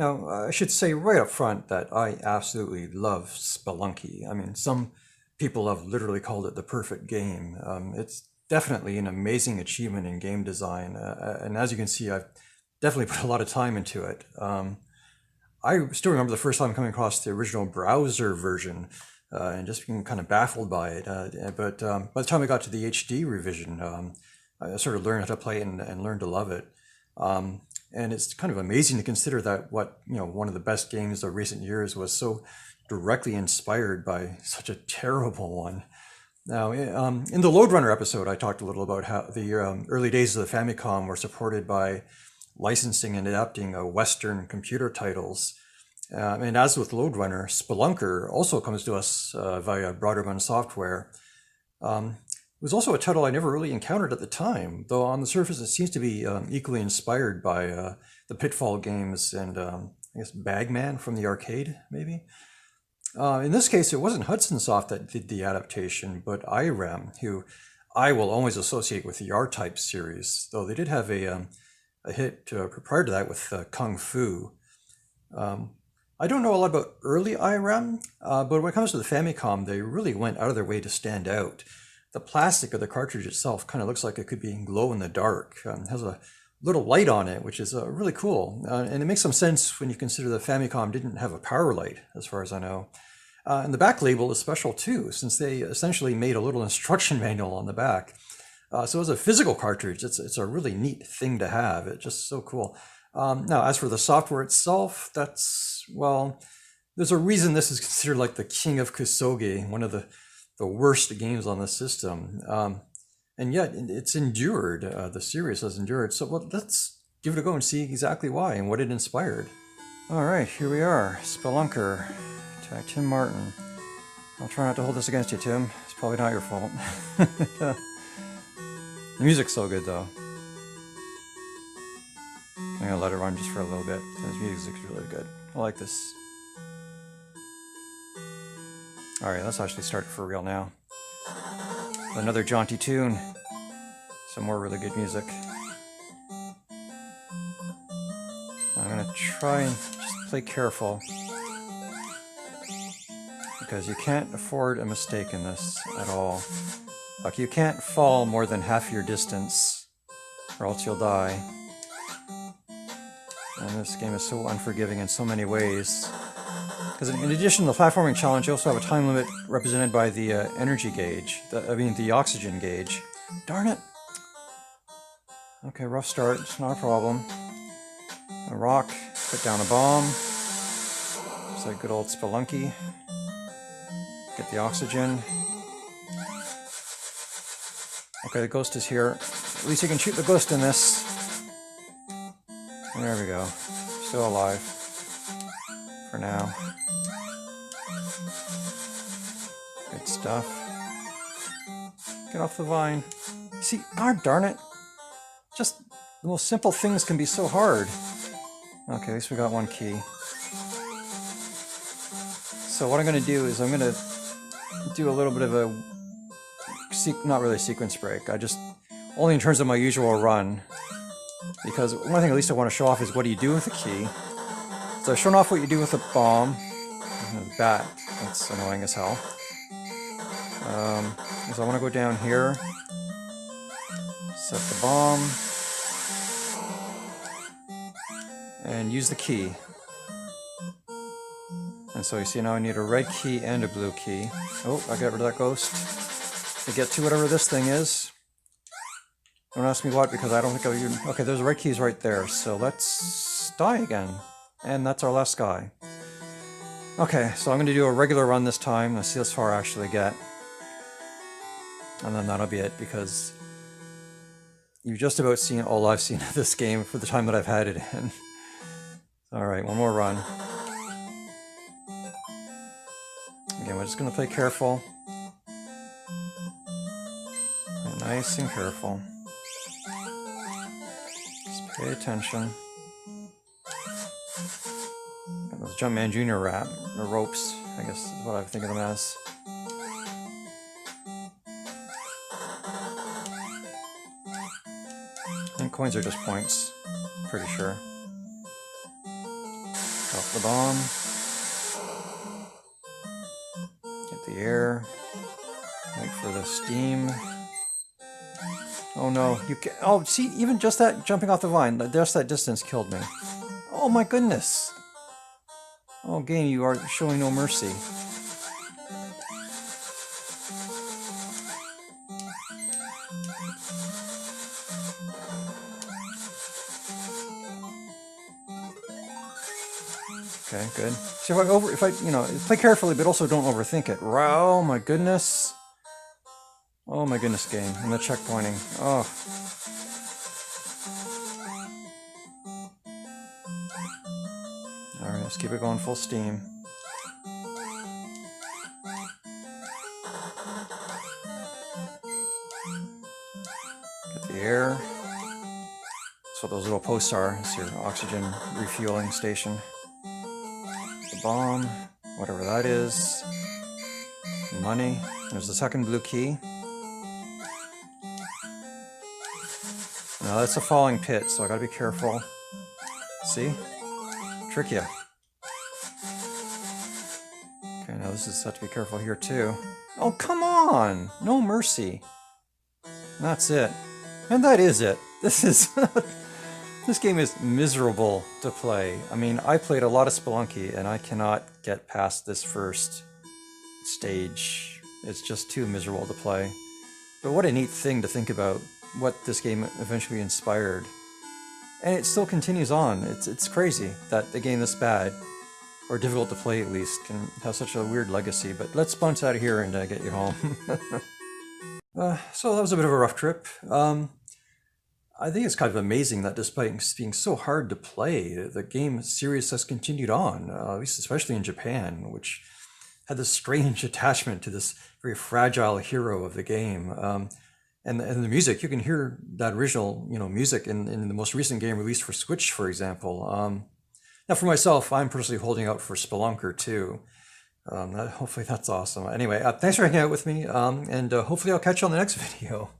Now, I should say right up front that I absolutely love Spelunky. I mean, some people have literally called it the perfect game. It's definitely an amazing achievement in game design, and as you can see, I've definitely put a lot of time into it. I still remember the first time coming across the original browser version and just being kind of baffled by it. But by the time I got to the HD revision, I sort of learned how to play it and learned to love it. And it's kind of amazing to consider that one of the best games of recent years was so directly inspired by such a terrible one. Now, in the Lode Runner episode, I talked a little about how the early days of the Famicom were supported by licensing and adapting Western computer titles. And as with Lode Runner, Spelunker also comes to us via Broderman Software. It was also a title I never really encountered at the time, though on the surface it seems to be equally inspired by the Pitfall games and I guess Bagman from the arcade, maybe. In this case, it wasn't Hudson Soft that did the adaptation, but IRAM, who I will always associate with the R-Type series, though they did have a hit prior to that with Kung Fu. I don't know a lot about early IRAM, but when it comes to the Famicom, they really went out of their way to stand out. The plastic of the cartridge itself kind of looks like it could be glow in the dark. It has a little light on it, which is really cool. And it makes some sense when you consider the Famicom didn't have a power light, as far as I know. And the back label is special too, since they essentially made a little instruction manual on the back. So as a physical cartridge, it's a really neat thing to have. It's just so cool. Now, as for the software itself, well, there's a reason this is considered like the king of Kusoge, one of the worst games on the system. And yet it's endured, the series has endured. So let's give it a go and see exactly why and what it inspired. All right, here we are, Spelunker by Tim Martin. I'll try not to hold this against you, Tim. It's probably not your fault. The music's so good though. I'm gonna let it run just for a little bit. This music's really good. I like this. Alright, let's actually start for real now. Another jaunty tune. Some more really good music. I'm gonna try and just play careful, because you can't afford a mistake in this at all. Like, you can't fall more than half your distance, or else you'll die. And this game is so unforgiving in so many ways. Because in addition to the platforming challenge, you also have a time limit represented by the energy gauge. The oxygen gauge. Darn it! Okay, rough start. It's not a problem. A rock. Put down a bomb. It's like good old Spelunky. Get the oxygen. Okay, the ghost is here. At least you can shoot the ghost in this. There we go. Still alive. For now. Good stuff. Get off the vine. See, darn it. Just the most simple things can be so hard. Okay, at least we got one key. So what I'm going to do is I'm going to do a little bit of a, not really a sequence break. Only in terms of my usual run. Because one thing at least I want to show off is what do you do with the key. So I've shown off what you do with the bomb. The bat, that's annoying as hell. So I want to go down here. Set the bomb. And use the key. And so you see now I need a red key and a blue key. Oh, I got rid of that ghost. To get to whatever this thing is. Don't ask me what, because I don't think I'll even... Okay, there's the red keys right there, so let's die again. And that's our last guy. Okay, so I'm going to do a regular run this time. Let's see how far I actually get. And then that'll be it, because you've just about seen all I've seen of this game for the time that I've had it in. Alright, one more run. Again, we're just going to play careful. And nice and careful. Just pay attention. Got those Jumpman Jr. ropes, I guess is what I think of them as. And coins are just points, pretty sure. Drop the bomb. Get the air. Wait for the steam. Oh no, you can. Oh, see, even just that jumping off the vine, just that distance killed me. Oh my goodness. Oh, game, you are showing no mercy. Okay, good. See, play carefully, but also don't overthink it. Oh my goodness. Oh my goodness, game. And the checkpointing. Oh. Alright, let's keep it going full steam. Get the air. That's what those little posts are. It's your oxygen refueling station. The bomb, whatever that is. Money. There's the second blue key. Now that's a falling pit, so I gotta be careful. See? Trick ya. Okay, now this is have to be careful here too. Oh, come on! No mercy. That's it. And that is it. This is... This game is miserable to play. I mean, I played a lot of Spelunky, and I cannot get past this first stage. It's just too miserable to play. But what a neat thing to think about, what this game eventually inspired. And it still continues on. It's crazy that a game this bad, or difficult to play at least, can have such a weird legacy. But let's bounce out of here and get you home. So that was a bit of a rough trip. I think it's kind of amazing that despite being so hard to play, the game series has continued on, at least especially in Japan, which had this strange attachment to this very fragile hero of the game. And the music, you can hear that original, music in the most recent game released for Switch, for example. Now, for myself, I'm personally holding out for Spelunker too. Hopefully that's awesome. Anyway, thanks for hanging out with me, and hopefully I'll catch you on the next video.